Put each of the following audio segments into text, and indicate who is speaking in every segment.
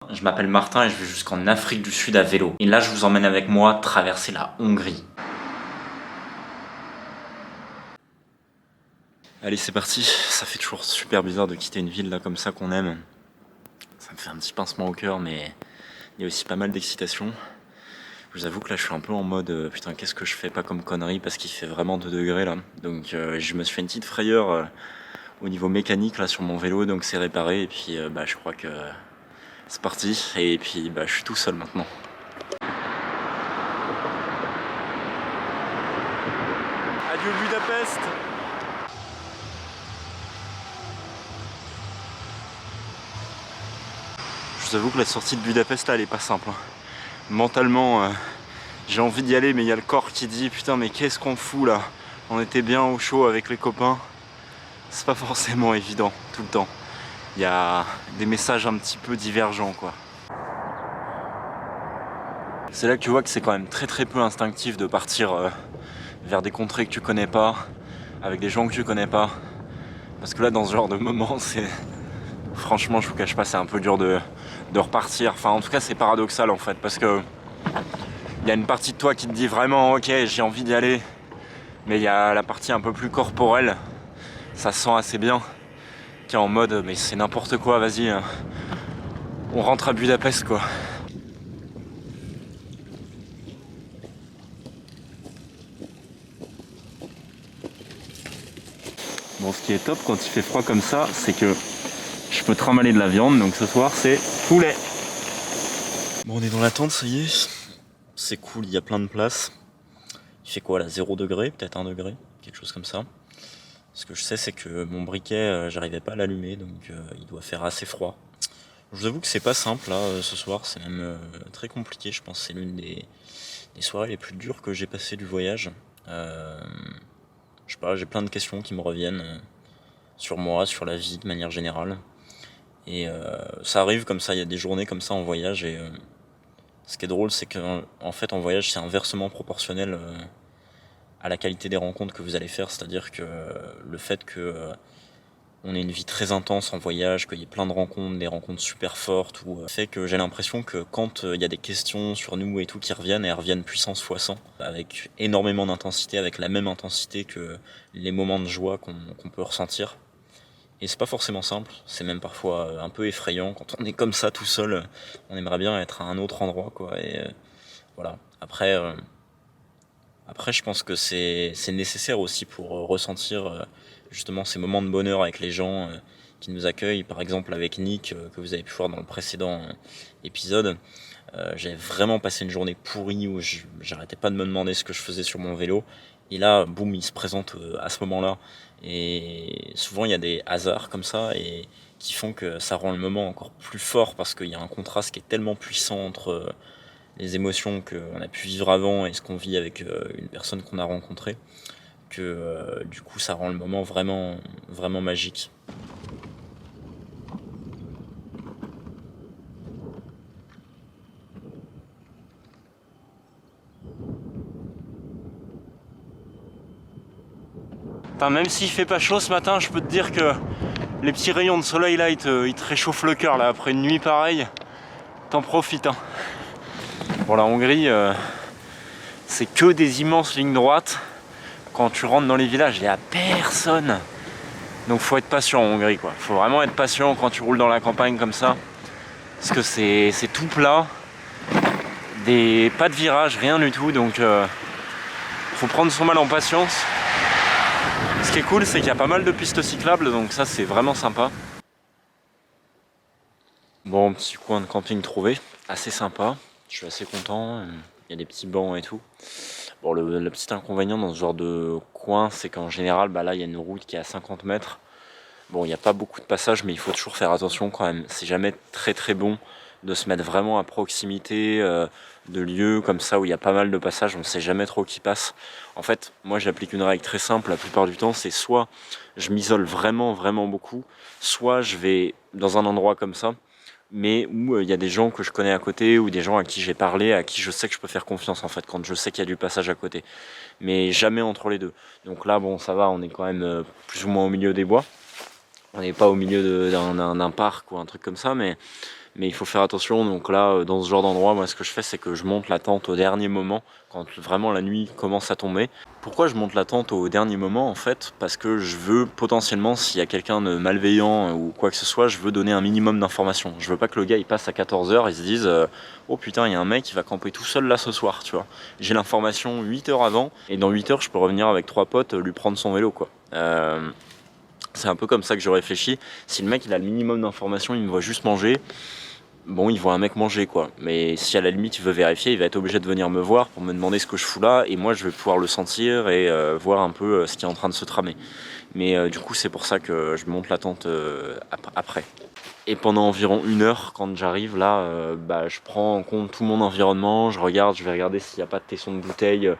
Speaker 1: Je m'appelle Martin et je vais jusqu'en Afrique du Sud à vélo. Et là, je vous emmène avec moi traverser la Hongrie. Allez, c'est parti. Ça fait toujours super bizarre de quitter une ville là comme ça qu'on aime. Ça me fait un petit pincement au cœur, mais il y a aussi pas mal d'excitation. Je vous avoue que là, je suis un peu en mode putain, qu'est-ce que je fais pas comme connerie parce qu'il fait vraiment 2 degrés là. Donc, je me suis fait une petite frayeur au niveau mécanique là sur mon vélo, donc c'est réparé. Et puis, je crois que c'est parti. Et puis, je suis tout seul maintenant. Adieu Budapest. Je vous avoue que la sortie de Budapest là elle est pas simple. Mentalement j'ai envie d'y aller mais il y a le corps qui dit putain mais qu'est-ce qu'on fout là. On était bien au chaud avec les copains. C'est pas forcément évident tout le temps. Il y a des messages un petit peu divergents quoi. C'est là que tu vois que c'est quand même très peu instinctif de partir vers des contrées que tu connais pas, avec des gens que tu connais pas. Parce que là dans ce genre de moment c'est... Franchement, je vous cache pas, c'est un peu dur de repartir. Enfin, en tout cas, c'est paradoxal en fait, parce que il y a une partie de toi qui te dit vraiment, ok, j'ai envie d'y aller, mais il y a la partie un peu plus corporelle, ça se sent assez bien, qui est en mode, mais c'est n'importe quoi, vas-y, on rentre à Budapest quoi. Bon, ce qui est top quand il fait froid comme ça, c'est que je peux trimballer de la viande, donc ce soir c'est poulet. Bon, on est dans la tente, ça y est. C'est cool, il y a plein de places. Il fait quoi là, 0 degré, peut-être 1 degré, quelque chose comme ça. Ce que je sais, c'est que mon briquet, j'arrivais pas à l'allumer, donc il doit faire assez froid. Je vous avoue que c'est pas simple là, ce soir, c'est même très compliqué, je pense que c'est l'une des soirées les plus dures que j'ai passées du voyage. Je sais pas, j'ai plein de questions qui me reviennent sur moi, sur la vie de manière générale. Et ça arrive comme ça, il y a des journées comme ça en voyage et ce qui est drôle c'est qu'en fait en voyage c'est inversement proportionnel à la qualité des rencontres que vous allez faire, c'est-à-dire que le fait que on ait une vie très intense en voyage, qu'il y ait plein de rencontres, des rencontres super fortes, ou fait que j'ai l'impression que quand il y a des questions sur nous et tout qui reviennent, elles reviennent puissance fois 100, avec énormément d'intensité, avec la même intensité que les moments de joie qu'on peut ressentir. Et c'est pas forcément simple, c'est même parfois un peu effrayant. Quand on est comme ça tout seul, on aimerait bien être à un autre endroit, quoi. Et voilà. Après, je pense que c'est nécessaire aussi pour ressentir justement ces moments de bonheur avec les gens qui nous accueillent. Par exemple avec Nick, que vous avez pu voir dans le précédent épisode. J'avais vraiment passé une journée pourrie où j'arrêtais pas de me demander ce que je faisais sur mon vélo. Et là, boum, il se présente à ce moment-là. Et souvent, il y a des hasards comme ça et qui font que ça rend le moment encore plus fort parce qu'il y a un contraste qui est tellement puissant entre les émotions qu'on a pu vivre avant et ce qu'on vit avec une personne qu'on a rencontrée, que du coup ça rend le moment vraiment magique. Enfin, même s'il fait pas chaud ce matin, je peux te dire que les petits rayons de soleil là ils te réchauffent le cœur là après une nuit pareille, t'en profites hein. Bon, la Hongrie c'est que des immenses lignes droites. Quand tu rentres dans les villages, il n'y a personne. Donc faut être patient en Hongrie quoi. Faut vraiment être patient quand tu roules dans la campagne comme ça. Parce que c'est tout plat. Pas de virage, rien du tout. Donc faut prendre son mal en patience. Ce qui est cool, c'est qu'il y a pas mal de pistes cyclables. Donc ça c'est vraiment sympa. Bon, petit coin de camping trouvé. Assez sympa. Je suis assez content. Il y a des petits bancs et tout. Bon, le petit inconvénient dans ce genre de coin, c'est qu'en général, là, il y a une route qui est à 50 mètres. Bon, il n'y a pas beaucoup de passages, mais il faut toujours faire attention quand même. C'est jamais très bon de se mettre vraiment à proximité de lieux comme ça où il y a pas mal de passages, on ne sait jamais trop qui passe. En fait, moi j'applique une règle très simple la plupart du temps, c'est soit je m'isole vraiment beaucoup, soit je vais dans un endroit comme ça, mais où il y a des gens que je connais à côté ou des gens à qui j'ai parlé, à qui je sais que je peux faire confiance en fait, quand je sais qu'il y a du passage à côté. Mais jamais entre les deux. Donc là, bon, ça va, on est quand même plus ou moins au milieu des bois. On n'est pas au milieu d'un parc ou un truc comme ça, mais Mais il faut faire attention, donc là dans ce genre d'endroit, moi ce que je fais c'est que je monte la tente au dernier moment, quand vraiment la nuit commence à tomber. Pourquoi je monte la tente au dernier moment en fait? Parce que je veux potentiellement, s'il y a quelqu'un de malveillant ou quoi que ce soit, je veux donner un minimum d'informations. Je veux pas que le gars il passe à 14h et se dise oh putain il y a un mec qui va camper tout seul là ce soir, tu vois. J'ai l'information 8 heures avant, et dans 8 heures je peux revenir avec 3 potes lui prendre son vélo quoi. C'est un peu comme ça que je réfléchis. Si le mec il a le minimum d'informations, il me voit juste manger, bon, il voit un mec manger quoi. Mais si à la limite il veut vérifier, il va être obligé de venir me voir pour me demander ce que je fous là, et moi je vais pouvoir le sentir et voir un peu ce qui est en train de se tramer. Mais du coup c'est pour ça que je monte la tente après. Et pendant environ 1 heure, quand j'arrive là, je prends en compte tout mon environnement, je vais regarder s'il n'y a pas de tessons de bouteille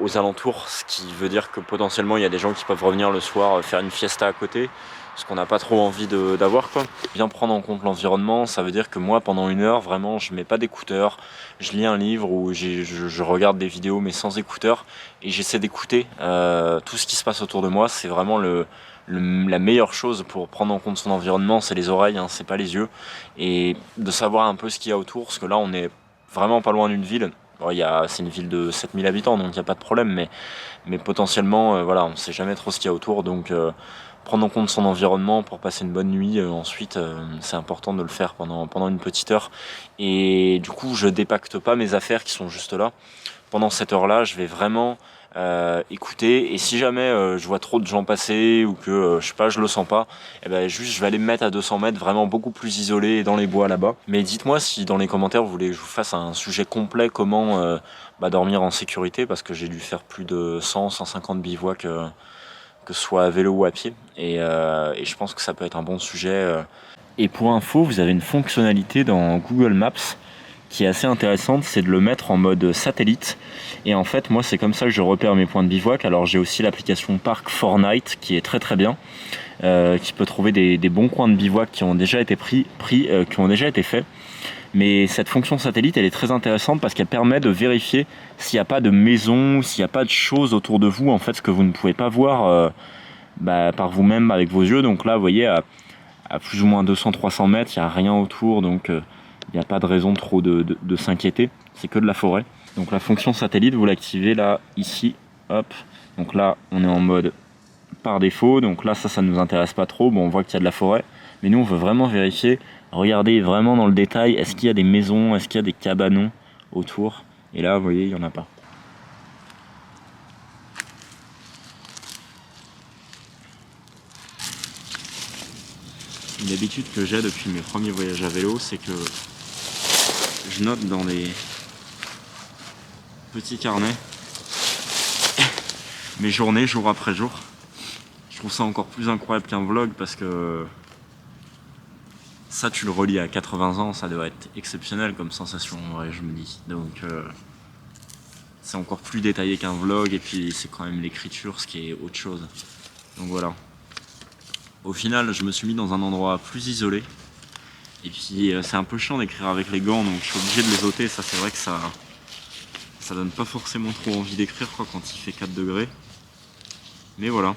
Speaker 1: aux alentours, ce qui veut dire que potentiellement il y a des gens qui peuvent revenir le soir faire une fiesta à côté, ce qu'on n'a pas trop envie d'avoir quoi. Bien prendre en compte l'environnement, ça veut dire que moi pendant 1 heure vraiment je mets pas d'écouteurs, je lis un livre ou je regarde des vidéos mais sans écouteurs, et j'essaie d'écouter tout ce qui se passe autour de moi. C'est vraiment la meilleure chose pour prendre en compte son environnement, c'est les oreilles, hein, c'est pas les yeux, et de savoir un peu ce qu'il y a autour, parce que là on est vraiment pas loin d'une ville. Bon, c'est une ville de 7000 habitants, donc il n'y a pas de problème, mais potentiellement, voilà, on ne sait jamais trop ce qu'il y a autour, donc prendre en compte son environnement pour passer une bonne nuit, ensuite, c'est important de le faire pendant une petite heure. Et du coup, je dépacte pas mes affaires qui sont juste là. Pendant cette heure-là, je vais vraiment écouter, et si jamais je vois trop de gens passer ou que je sais pas, je le sens pas, et juste je vais aller me mettre à 200 mètres, vraiment beaucoup plus isolé dans les bois là-bas. Mais dites-moi si dans les commentaires vous voulez que je vous fasse un sujet complet comment dormir en sécurité, parce que j'ai dû faire plus de 100-150 bivouacs, que ce soit à vélo ou à pied, et je pense que ça peut être un bon sujet. Et pour info, vous avez une fonctionnalité dans Google Maps qui est assez intéressante, c'est de le mettre en mode satellite. Et en fait, moi, c'est comme ça que je repère mes points de bivouac. Alors, j'ai aussi l'application Park4Night qui est très très bien, qui peut trouver des bons coins de bivouac qui ont déjà été qui ont déjà été faits. Mais cette fonction satellite, elle est très intéressante parce qu'elle permet de vérifier s'il n'y a pas de maison, s'il n'y a pas de choses autour de vous, en fait, ce que vous ne pouvez pas voir par vous-même avec vos yeux. Donc là, vous voyez, à plus ou moins 200-300 mètres, il n'y a rien autour, donc il n'y a pas de raison trop de s'inquiéter, c'est que de la forêt. Donc la fonction satellite, vous l'activez là, ici, hop. Donc là, on est en mode par défaut, donc là, ça ne nous intéresse pas trop. Bon, on voit qu'il y a de la forêt, mais nous, on veut vraiment vérifier, regarder vraiment dans le détail, est-ce qu'il y a des maisons, est-ce qu'il y a des cabanons autour. Et là, vous voyez, il n'y en a pas. Une habitude que j'ai depuis mes premiers voyages à vélo, c'est que je note dans les petits carnets mes journées jour après jour. Je trouve ça encore plus incroyable qu'un vlog, parce que ça, tu le relis à 80 ans, ça doit être exceptionnel comme sensation, ouais, je me dis. Donc c'est encore plus détaillé qu'un vlog, et puis c'est quand même l'écriture, ce qui est autre chose. Donc voilà. Au final, je me suis mis dans un endroit plus isolé. Et puis c'est un peu chiant d'écrire avec les gants, donc je suis obligé de les ôter. Ça, c'est vrai que ça donne pas forcément trop envie d'écrire quoi, quand il fait 4 degrés. Mais voilà.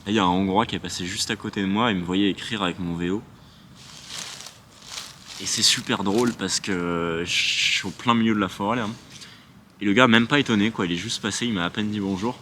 Speaker 1: Et il y a un Hongrois qui est passé juste à côté de moi et me voyait écrire avec mon vélo. Et c'est super drôle parce que je suis au plein milieu de la forêt là. Et le gars même pas étonné quoi, il est juste passé, il m'a à peine dit bonjour.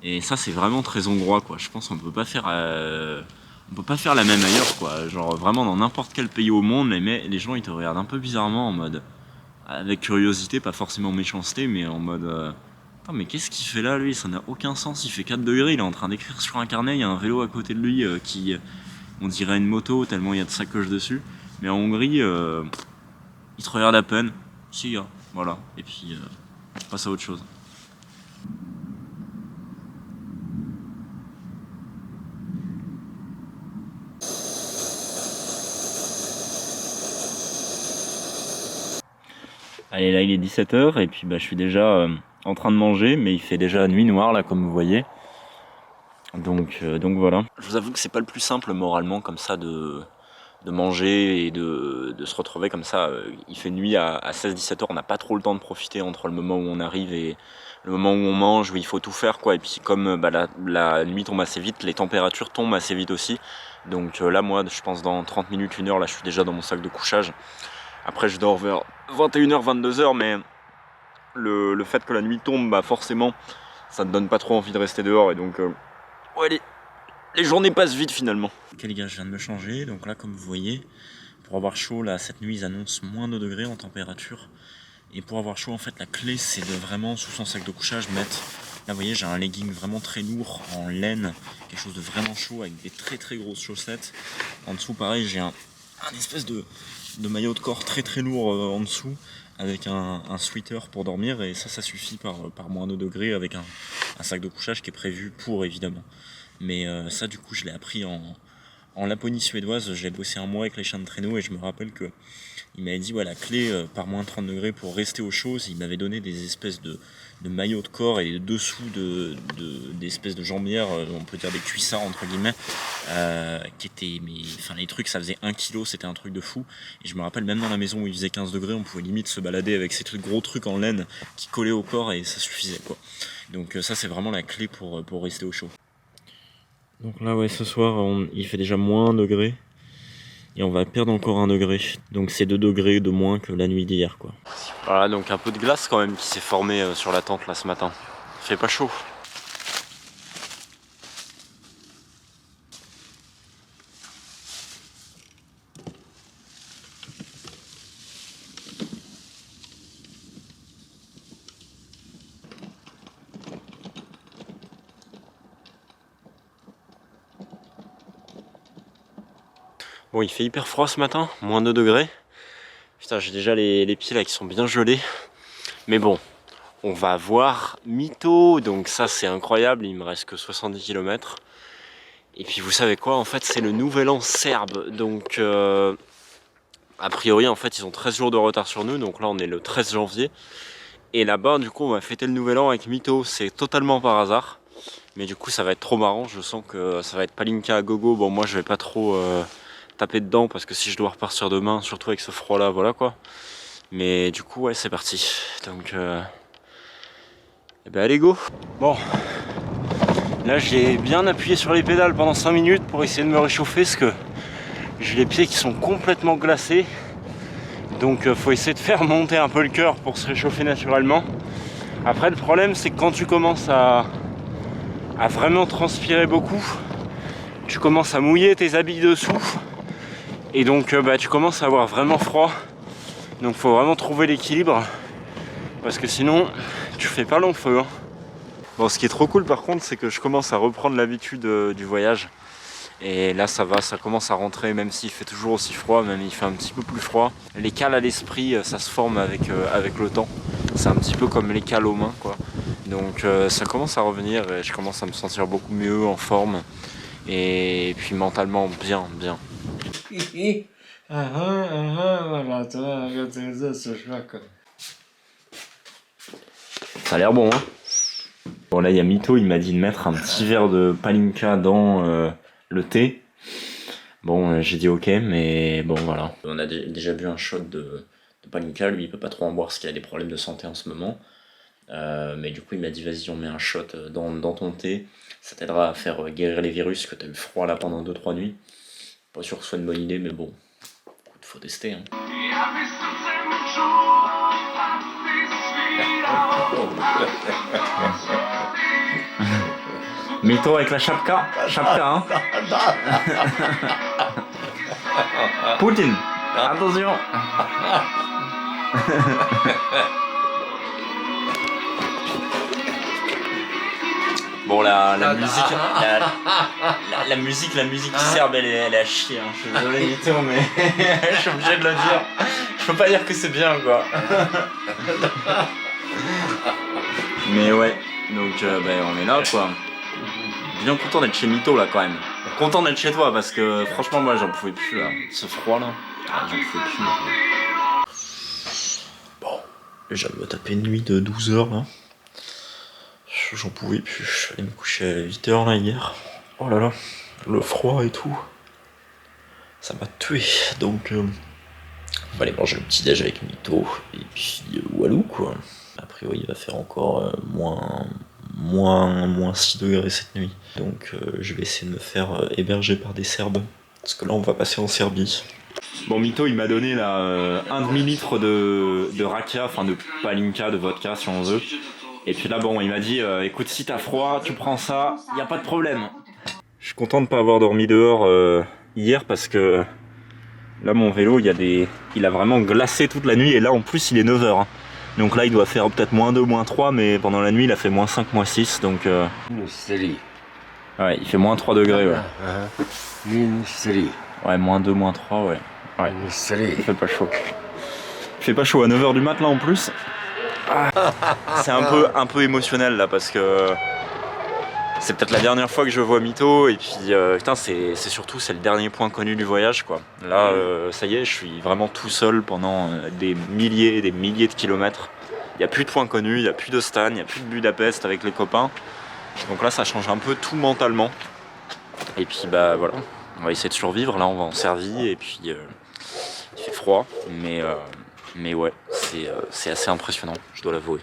Speaker 1: Et ça, c'est vraiment très hongrois quoi. Je pense qu'on peut pas faire la même ailleurs quoi. Genre vraiment dans n'importe quel pays au monde, les gens ils te regardent un peu bizarrement, en mode avec curiosité, pas forcément méchanceté, mais en mode attends, mais qu'est-ce qu'il fait là lui, ça n'a aucun sens, il fait 4 degrés, il est en train d'écrire sur un carnet, il y a un vélo à côté de lui qui on dirait une moto tellement il y a de sacoches dessus. Mais en Hongrie, ils te regardent à peine. Si gars, voilà. Et puis on passe à autre chose. Allez, là il est 17h et puis je suis déjà en train de manger, mais il fait déjà nuit noire là comme vous voyez. Donc voilà. Je vous avoue que c'est pas le plus simple moralement comme ça de manger et de se retrouver comme ça. Il fait nuit à 16-17h, on n'a pas trop le temps de profiter entre le moment où on arrive et le moment où on mange, où il faut tout faire quoi. Et puis comme la nuit tombe assez vite, les températures tombent assez vite aussi. Donc là moi je pense dans 30 minutes, 1 heure, là je suis déjà dans mon sac de couchage. Après je dors vers 21h, 22h, mais le fait que la nuit tombe, bah forcément ça ne donne pas trop envie de rester dehors, et donc ouais, les journées passent vite finalement. Ok les gars, je viens de me changer, donc là comme vous voyez, pour avoir chaud, là cette nuit ils annoncent moins 2 degrés en température. Et pour avoir chaud, en fait, la clé, c'est de vraiment, sous son sac de couchage, mettre... Là, vous voyez, j'ai un legging vraiment très lourd, en laine, quelque chose de vraiment chaud, avec des très très grosses chaussettes. En dessous, pareil, j'ai un espèce de maillot de corps très très lourd en dessous, avec un sweater pour dormir, et ça suffit par moins 2 degrés, avec un sac de couchage qui est prévu pour, évidemment. Mais ça, du coup, je l'ai appris en Laponie suédoise. J'ai bossé 1 mois avec les chiens de traîneau, et je me rappelle que il m'avait dit, ouais, la clé par moins 30 degrés pour rester au chaud. Il m'avait donné des espèces de maillots de corps et dessous des espèces de jambières, on peut dire des cuissards entre guillemets, qui étaient, mais enfin les trucs ça faisait 1 kg, c'était un truc de fou. Et je me rappelle même dans la maison où il faisait 15 degrés, on pouvait limite se balader avec ces gros trucs en laine qui collaient au corps, et ça suffisait quoi. Donc ça c'est vraiment la clé pour rester au chaud. Donc là ouais, ce soir il fait déjà moins 1 degré. Et on va perdre encore 1 degré. Donc c'est 2 degrés de moins que la nuit d'hier quoi. Voilà, donc un peu de glace quand même qui s'est formé sur la tente là ce matin. Il fait pas chaud. Bon, il fait hyper froid ce matin, moins 2 degrés. Putain, j'ai déjà les pieds là qui sont bien gelés. Mais bon, on va voir Mito, donc ça c'est incroyable, il me reste que 70 km. Et puis vous savez quoi, en fait c'est le nouvel an serbe, donc a priori en fait ils ont 13 jours de retard sur nous, donc là on est le 13 janvier. Et là-bas du coup on va fêter le nouvel an avec Mito, c'est totalement par hasard. Mais du coup ça va être trop marrant, je sens que ça va être palinka à gogo. Bon moi je vais pas trop taper dedans parce que si je dois repartir demain, surtout avec ce froid là, voilà quoi. Mais du coup ouais c'est parti, donc et ben allez go. Bon, là j'ai bien appuyé sur les pédales pendant 5 minutes pour essayer de me réchauffer parce que j'ai les pieds qui sont complètement glacés. Donc faut essayer de faire monter un peu le cœur pour se réchauffer naturellement. Après le problème c'est que quand tu commences à vraiment transpirer beaucoup, tu commences à mouiller tes habits dessous. Et donc tu commences à avoir vraiment froid. Donc faut vraiment trouver l'équilibre. Parce que sinon tu fais pas long feu hein. Bon, ce qui est trop cool par contre, c'est que je commence à reprendre l'habitude du voyage. Et là ça va, ça commence à rentrer, même s'il fait toujours aussi froid, même il fait un petit peu plus froid. Les cales à l'esprit, ça se forme avec le temps. C'est un petit peu comme les cales aux mains quoi. Donc ça commence à revenir et je commence à me sentir beaucoup mieux, en forme. Et puis mentalement bien. Ça a l'air bon hein. Bon là il y a Mito, il m'a dit de mettre un petit verre de palinka dans le thé. Bon j'ai dit ok, mais bon voilà. On a déjà bu un shot de palinka, lui il peut pas trop en boire parce qu'il a des problèmes de santé en ce moment. Mais du coup il m'a dit vas-y on met un shot dans ton thé. Ça t'aidera à faire guérir les virus, que t'as eu froid là pendant 2-3 nuits. Pas sûr que ce soit une bonne idée mais bon, écoute, faut tester hein. Mito avec la chapka hein. Poutine, attention. Bon la musique serbe elle est à chier hein. Je suis désolé Mito mais je suis obligé de le dire. Je peux pas dire que c'est bien quoi. Mais ouais, donc on est là quoi. Bien content d'être chez Mito là quand même. Content d'être chez toi parce que franchement moi j'en pouvais plus là. Ce froid là, j'en pouvais plus. Bon, je viens de me taper une nuit de 12 heures là. J'en pouvais plus, je suis allé me coucher à 8 heures là hier. Oh là là, le froid et tout. Ça m'a tué. Donc on va aller manger le petit déj avec Mito. Et puis walou quoi. A priori il va faire encore moins moins 6 degrés cette nuit. Donc je vais essayer de me faire héberger par des Serbes. Parce que là on va passer en Serbie. Bon, Mito il m'a donné là 1 demi-litre de rakia, enfin de palinka, de vodka si on veut. Et puis là bon il m'a dit écoute si t'as froid tu prends ça, y a pas de problème. Je suis content de pas avoir dormi dehors hier parce que là mon vélo il a vraiment glacé toute la nuit et là en plus il est 9h. Hein. Donc là il doit faire peut-être -2, -3 mais pendant la nuit il a fait -5, -6 donc ouais il fait -3 degrés ouais. Ouais -2, -3 ouais. Ouais. Il fait pas chaud. Il fait pas chaud à 9h du mat là en plus. Ah. C'est un peu émotionnel là parce que c'est peut-être la dernière fois que je vois Mito et puis putain c'est surtout c'est le dernier point connu du voyage quoi. Là ça y est je suis vraiment tout seul pendant des milliers et des milliers de kilomètres. Il n'y a plus de points connus, il n'y a plus de Stan, il n'y a plus de Budapest avec les copains. Donc là ça change un peu tout mentalement. Et puis bah voilà, on va essayer de survivre, là on va en Serbie et puis il fait froid mais ouais c'est assez impressionnant, je dois l'avouer.